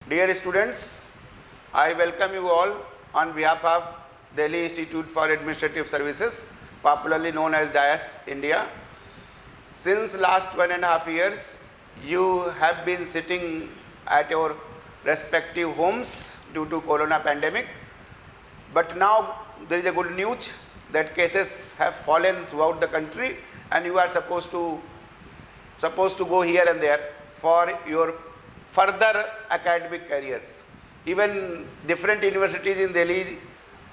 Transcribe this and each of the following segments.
Dear students, I welcome you all on behalf of Delhi Institute for Administrative Services, popularly known as DIAS, India. Since last 1.5 years, you have been sitting at your respective homes due to corona pandemic. But now there is a good news that cases have fallen throughout the country and you are supposed to go here and there for your further academic careers. Even different universities in Delhi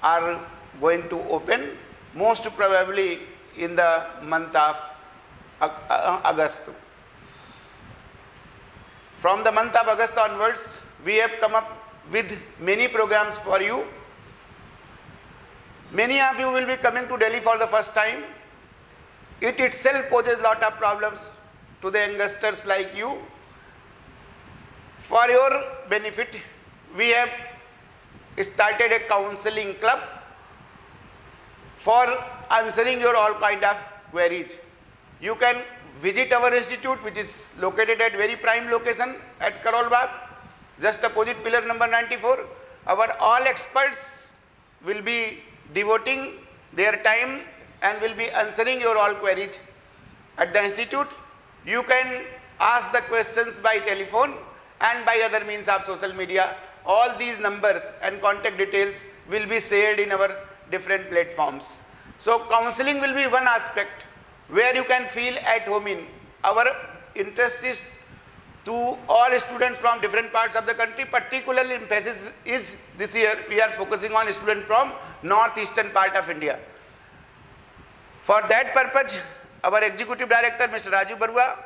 are going to open, most probably in the month of August. From the month of August onwards, we have come up with many programs for you. Many of you will be coming to Delhi for the first time. It itself poses a lot of problems to the youngsters like you. For your benefit, we have started a counseling club for answering your all kind of queries. You can visit our institute, which is located at very prime location at Karol Bagh, just opposite pillar number 94. Our all experts will be devoting their time and will be answering your all queries at the institute. You can ask the questions by telephone and by other means of social media. All these numbers and contact details will be shared in our different platforms. So counseling will be one aspect where you can feel at home in. Our interest is to all students from different parts of the country. Particularly emphasis is this year we are focusing on students from northeastern part of India. For that purpose, our Executive Director Mr. Raju Barua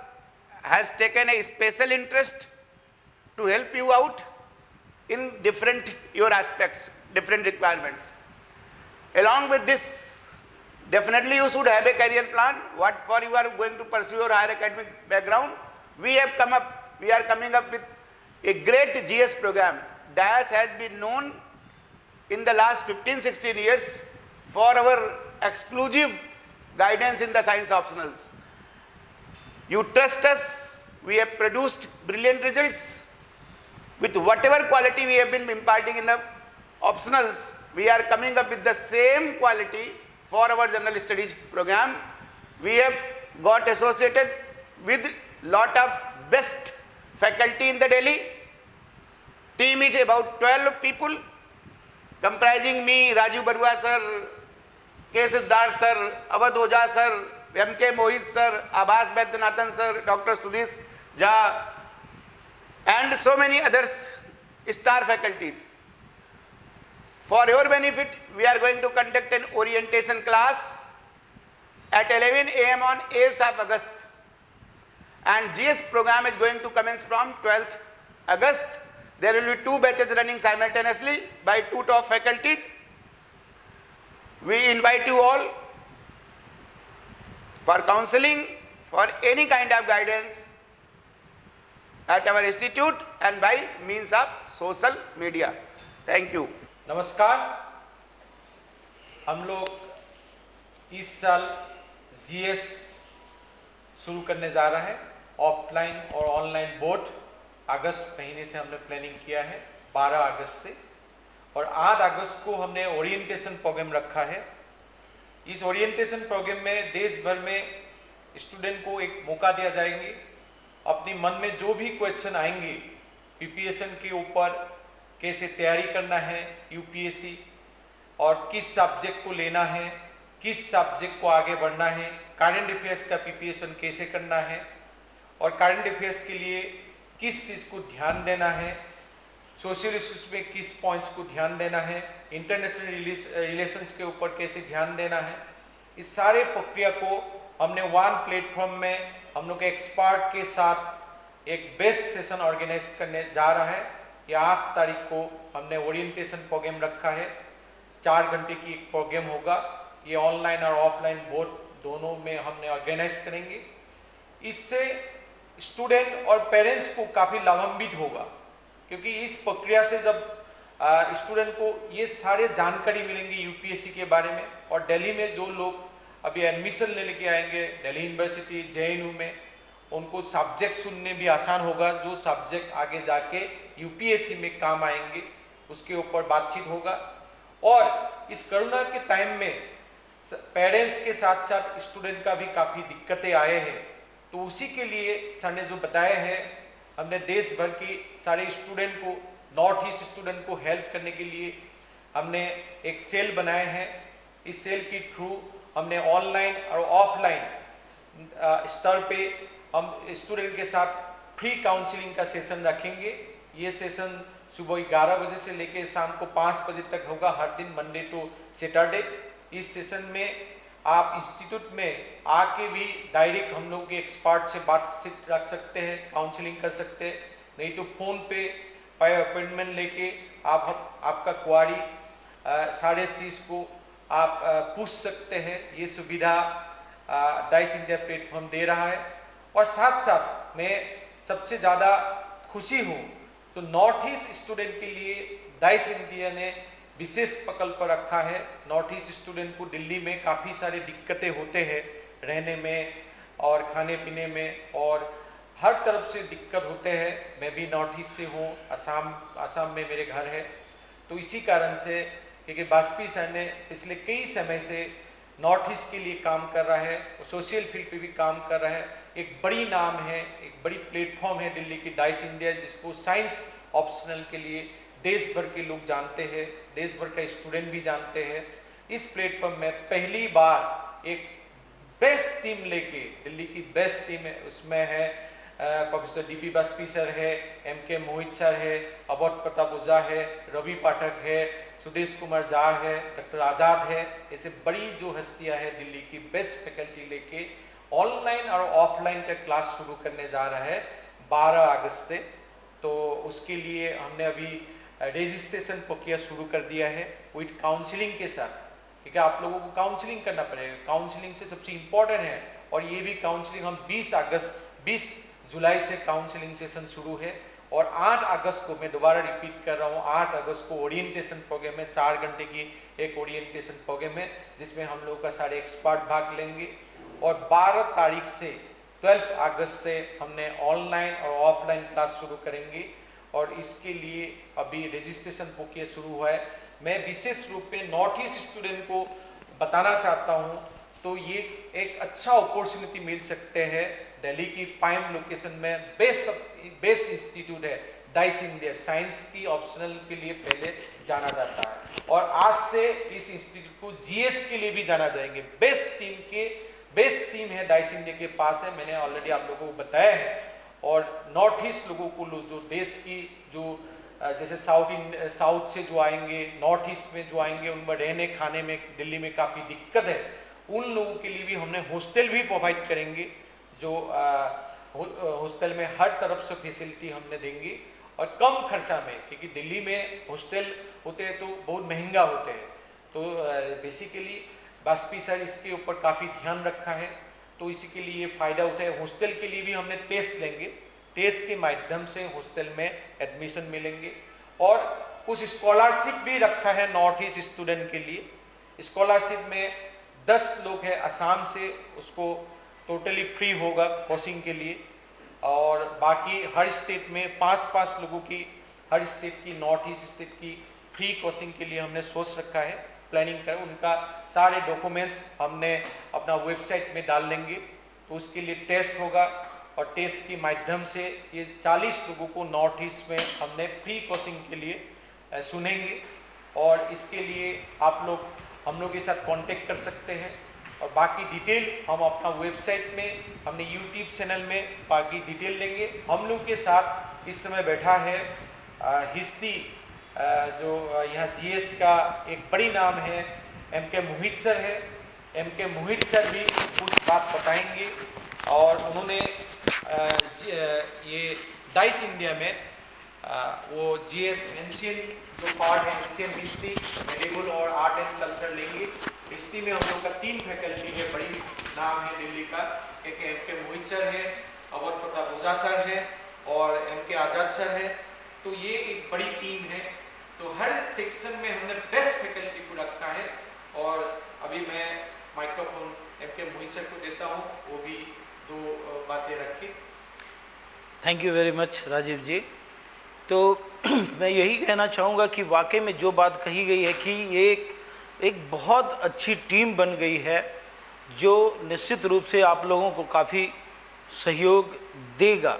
has taken a special interest to help you out in different your aspects, different requirements. Along with this, definitely you should have a career plan, what for you are going to pursue your higher academic background. We are coming up with a great GS program. DIAS has been known in the last 15-16 years for our exclusive guidance in the science optionals. You trust us, we have produced brilliant results. With whatever quality we have been imparting in the optionals, we are coming up with the same quality for our general studies program. We have got associated with lot of best faculty in the Delhi. Team is about 12 people, comprising me, Raju Barua sir, K. Siddharth sir, Awadh Oja sir, M.K. Mohit sir, Abbas Vaidyanathan sir, Dr. Sudhish Jha, and so many others star faculties. For your benefit, we are going to conduct an orientation class at 11 a.m. on 8th of August. And GS program is going to commence from 12th August. There will be 2 batches running simultaneously by 2 top faculties. We invite you all for counseling, for any kind of guidance at our institute and by means of social media. Thank you. नमस्कार, हम लोग इस साल GS शुरू करने जा रहा है। ऑफलाइन और ऑनलाइन बोर्ड अगस्त महीने से हमने प्लानिंग किया है, 12 अगस्त से, और 8 अगस्त को हमने ओरिएंटेशन प्रोग्राम रखा है। इस ओरिएंटेशन प्रोग्राम में देश भर में स्टूडेंट को एक मौका दिया जाएंगे, अपनी मन में जो भी क्वेश्चन आएंगे पीपीएसएन के ऊपर, कैसे तैयारी करना है यूपीएससी, और किस सब्जेक्ट को लेना है, किस सब्जेक्ट को आगे बढ़ना है, करंट अफेयर्स का प्रिपरेशन कैसे करना है, और करंट अफेयर्स के लिए किस चीज़ को ध्यान देना है, सोशल इश्यूज में किस पॉइंट्स को ध्यान देना है, इंटरनेशनल रिलेशंस के ऊपर कैसे ध्यान देना है, इस सारे प्रक्रिया को हमने वन प्लेटफॉर्म में हम लोग एक्सपर्ट के साथ एक बेस्ट सेशन ऑर्गेनाइज करने जा रहा है। ये 8 तारीख को हमने ओरिएंटेशन प्रोग्राम रखा है। 4 घंटे की एक प्रोग्राम होगा। ये ऑनलाइन और ऑफलाइन बोर्ड दोनों में हमने ऑर्गेनाइज करेंगे। इससे स्टूडेंट और पेरेंट्स को काफ़ी लाभान्वित होगा, क्योंकि इस प्रक्रिया से जब स्टूडेंट को ये सारे जानकारी मिलेंगे यूपीएससी के बारे में, और दिल्ली में जो लोग अभी एडमिशन लेने के आएंगे दिल्ली यूनिवर्सिटी जेएनयू में, उनको सब्जेक्ट सुनने भी आसान होगा, जो सब्जेक्ट आगे जाके यूपीएससी में काम आएंगे, उसके ऊपर बातचीत होगा। और इस कोरोना के टाइम में पेरेंट्स के साथ साथ स्टूडेंट का भी काफ़ी दिक्कतें आए हैं, तो उसी के लिए सर ने जो बताया है, हमने देश भर की सारे स्टूडेंट को, नॉर्थ ईस्ट स्टूडेंट को हेल्प करने के लिए हमने एक सेल बनाए हैं। इस सेल के थ्रू हमने ऑनलाइन और ऑफलाइन स्तर पे हम स्टूडेंट के साथ फ्री काउंसलिंग का सेशन रखेंगे। ये सेशन सुबह 11 बजे से लेकर शाम को 5 बजे तक होगा, हर दिन मंडे टू सैटरडे। इस सेशन में आप इंस्टीट्यूट में आके भी डायरेक्ट हम लोग के एक्सपर्ट से बातचीत रख सकते हैं, काउंसलिंग कर सकते हैं, नहीं तो फ़ोन पे अपॉइंटमेंट लेके आपका क्वारी सारे चीज़ को आप पूछ सकते हैं। ये सुविधा डाइस इंडिया प्लेटफॉर्म दे रहा है। और साथ साथ मैं सबसे ज़्यादा खुशी हूँ तो नॉर्थ ईस्ट स्टूडेंट के लिए डाइस इंडिया ने विशेष प्रकल्प रखा है। नॉर्थ ईस्ट स्टूडेंट को दिल्ली में काफ़ी सारे दिक्कतें होते हैं, रहने में और खाने पीने में, और हर तरफ से दिक्कत होते हैं। मैं भी नॉर्थ ईस्ट से हूँ, असम में मेरे घर है। तो इसी कारण से, क्योंकि वाजपेयी सर ने पिछले कई समय से नॉर्थ ईस्ट के लिए काम कर रहा है, सोशल फील्ड पे भी काम कर रहा है। एक बड़ी नाम है, एक बड़ी प्लेटफॉर्म है दिल्ली की डाइस इंडिया, जिसको साइंस ऑप्शनल के लिए देश भर के लोग जानते हैं, देश भर का स्टूडेंट भी जानते हैं। इस प्लेटफॉर्म में पहली बार एक बेस्ट टीम लेके, दिल्ली की बेस्ट टीम है, उसमें है प्रोफेसर डीपी वाजपेयी सर है, एमके मोहित सर है, अवध प्रताप ओझा है, रवि पाठक है, सुदेश कुमार झा है, डॉक्टर आज़ाद है। ऐसे बड़ी जो हस्तियां हैं दिल्ली की बेस्ट फैकल्टी लेके ऑनलाइन और ऑफलाइन का क्लास शुरू करने जा रहा है 12 अगस्त से। तो उसके लिए हमने अभी रजिस्ट्रेशन प्रक्रिया शुरू कर दिया है विद काउंसलिंग के साथ, क्योंकि आप लोगों को काउंसलिंग करना पड़ेगा। काउंसलिंग से सबसे इम्पोर्टेंट है, और ये भी काउंसलिंग हम 20 जुलाई से काउंसलिंग सेशन शुरू है। और 8 अगस्त को, मैं दोबारा रिपीट कर रहा हूँ, 8 अगस्त को ओरिएंटेशन प्रोग्राम है, 4 घंटे की एक ओरिएंटेशन प्रोग्राम है, जिसमें हम लोग का सारे एक्सपर्ट भाग लेंगे। और 12 तारीख से 12 अगस्त से हमने ऑनलाइन और ऑफलाइन क्लास शुरू करेंगे। और इसके लिए अभी रजिस्ट्रेशन प्रक्रिया शुरू हुआ है। मैं विशेष रूप में नॉर्थ ईस्ट स्टूडेंट को बताना चाहता हूँ, तो ये एक अच्छा अपॉर्चुनिटी मिल सकते हैं। दिल्ली की प्राइम लोकेशन में बेस्ट इंस्टीट्यूट है डाइस इंडिया, साइंस की ऑप्शनल के लिए पहले जाना जाता है, और आज से इस इंस्टीट्यूट को जीएस के लिए भी जाना जाएंगे। बेस्ट टीम है डाइस इंडिया के पास है, मैंने ऑलरेडी आप लोगों को बताया है। और नॉर्थ ईस्ट लोगों को, जो देश की जो जैसे साउथ से जो आएंगे, नॉर्थ ईस्ट में जो आएंगे, उनमें रहने खाने में दिल्ली में काफ़ी दिक्कत है, उन लोगों के लिए भी हमने हॉस्टल भी प्रोवाइड करेंगे। जो हॉस्टल में हर तरफ से फैसिलिटी हमने देंगे, और कम खर्चा में, क्योंकि दिल्ली में हॉस्टल होते हैं तो बहुत महंगा होते हैं। तो बेसिकली वाजपेयी सर इसके ऊपर काफ़ी ध्यान रखा है, तो इसी के लिए फ़ायदा होता है। हॉस्टल के लिए भी हमने टेस्ट लेंगे, टेस्ट के माध्यम से हॉस्टल में एडमिशन मिलेंगे। और कुछ स्कॉलरशिप भी रखा है नॉर्थ ईस्ट स्टूडेंट के लिए। स्कॉलरशिप में 10 लोग हैं असम से, उसको टोटली फ्री होगा कोचिंग के लिए। और बाकी हर स्टेट में 5-5 लोगों की, हर स्टेट की, नॉर्थ ईस्ट स्टेट की फ्री कोचिंग के लिए हमने सोच रखा है, प्लानिंग कर। उनका सारे डॉक्यूमेंट्स हमने अपना वेबसाइट में डाल देंगे, तो उसके लिए टेस्ट होगा, और टेस्ट के माध्यम से ये 40 लोगों को नॉर्थ ईस्ट में हमने फ्री कोचिंग के लिए सुनेंगे। और इसके लिए आप लोग हम लोग के साथ कांटेक्ट कर सकते हैं, और बाकी डिटेल हम अपना वेबसाइट में, हमने यूट्यूब चैनल में बाकी डिटेल देंगे। हम लोग के साथ इस समय बैठा है हिस्ट्री, जो यहाँ जीएस का एक बड़ी नाम है, एमके मोहित सर है। एमके मोहित सर भी कुछ बात बताएंगे, और उन्होंने ये डाइस इंडिया में वो जीएस एंशियंट जो पार्ट है, एंशियंट हिस्ट्री, मेडिवल और आर्ट एंड कल्चर लेंगे। हिस्ट्री में हम लोग का 3 फैकल्टी है, बड़ी नाम है दिल्ली का। एक एमके मोहित सर है, अवध प्रताप ओझा सर है, और एमके आज़ाद सर है। तो ये एक बड़ी टीम है। तो हर सेक्शन में हमने बेस्ट फैकल्टी को रखा है। और अभी मैं माइक्रोफोन एमके मोहित सर को देता हूँ, वो भी 2 बातें रखें। Thank you very much Rajiv ji. तो मैं यही कहना चाहूँगा कि वाकई में जो बात कही गई है कि ये एक बहुत अच्छी टीम बन गई है, जो निश्चित रूप से आप लोगों को काफ़ी सहयोग देगा।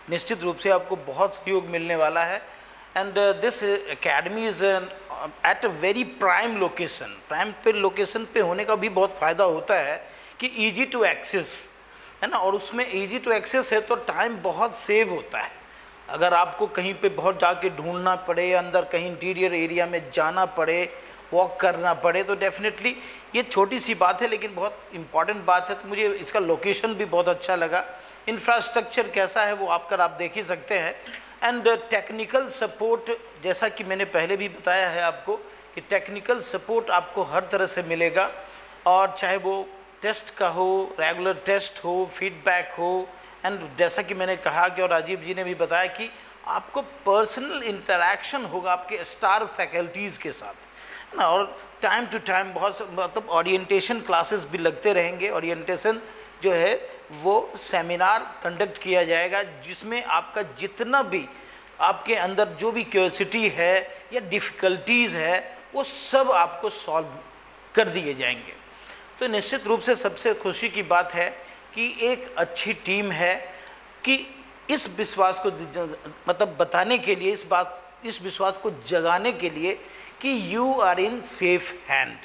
निश्चित रूप से आपको बहुत सहयोग मिलने वाला है। And this academy is at a very prime location. Prime पे लोकेशन पे होने का भी बहुत फ़ायदा होता है कि ईजी टू एक्सेस है ना, और उसमें ईजी टू एक्सेस है तो टाइम बहुत सेव होता है। अगर आपको कहीं पे बहुत जाके ढूंढना पड़े, अंदर कहीं इंटीरियर एरिया में जाना पड़े, वॉक करना पड़े, तो डेफिनेटली ये छोटी सी बात है लेकिन बहुत इम्पॉर्टेंट बात है। तो मुझे इसका लोकेशन भी बहुत अच्छा लगा। इंफ्रास्ट्रक्चर कैसा है वो आप देख ही सकते हैं। एंड टेक्निकल सपोर्ट, जैसा कि मैंने पहले भी बताया है आपको कि टेक्निकल सपोर्ट आपको हर तरह से मिलेगा, और चाहे वो टेस्ट का हो, रेगुलर टेस्ट हो, फीडबैक हो। एंड जैसा कि मैंने कहा कि और राजीव जी ने भी बताया कि आपको पर्सनल इंटरैक्शन होगा आपके स्टार फैकल्टीज़ के साथ, है ना। और टाइम टू टाइम बहुत मतलब ओरिएंटेशन क्लासेस भी लगते रहेंगे। ओरिएंटेशन जो है वो सेमिनार कंडक्ट किया जाएगा, जिसमें आपका जितना भी आपके अंदर जो भी क्यूरियोसिटी है या डिफ़िकल्टीज़ है वो सब आपको सॉल्व कर दिए जाएंगे। तो निश्चित रूप से सबसे खुशी की बात है कि एक अच्छी टीम है कि इस विश्वास को मतलब बताने के लिए, इस विश्वास को जगाने के लिए कि you are in safe hand.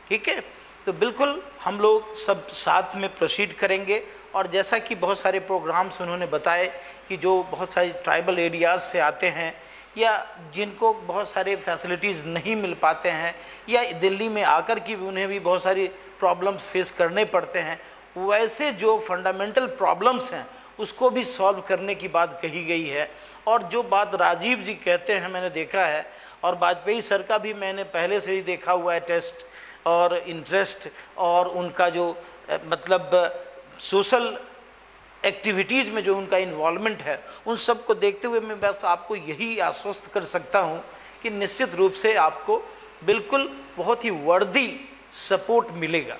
ठीक है, तो बिल्कुल हम लोग सब साथ में प्रोसीड करेंगे। और जैसा कि बहुत सारे प्रोग्राम्स उन्होंने बताए कि जो बहुत सारे ट्राइबल एरियाज़ से आते हैं या जिनको बहुत सारे फैसिलिटीज़ नहीं मिल पाते हैं, या दिल्ली में आकर की भी उन्हें भी बहुत सारी प्रॉब्लम्स फेस करने पड़ते हैं, वैसे जो फंडामेंटल प्रॉब्लम्स हैं उसको भी सॉल्व करने की बात कही गई है। और जो बात राजीव जी कहते हैं मैंने देखा है, और वाजपेयी सर का भी मैंने पहले से ही देखा हुआ है टेस्ट और इंटरेस्ट, और उनका जो मतलब सोशल एक्टिविटीज़ में जो उनका इन्वॉल्वमेंट है, उन सब को देखते हुए मैं बस आपको यही आश्वस्त कर सकता हूं कि निश्चित रूप से आपको बिल्कुल बहुत ही वर्दी सपोर्ट मिलेगा।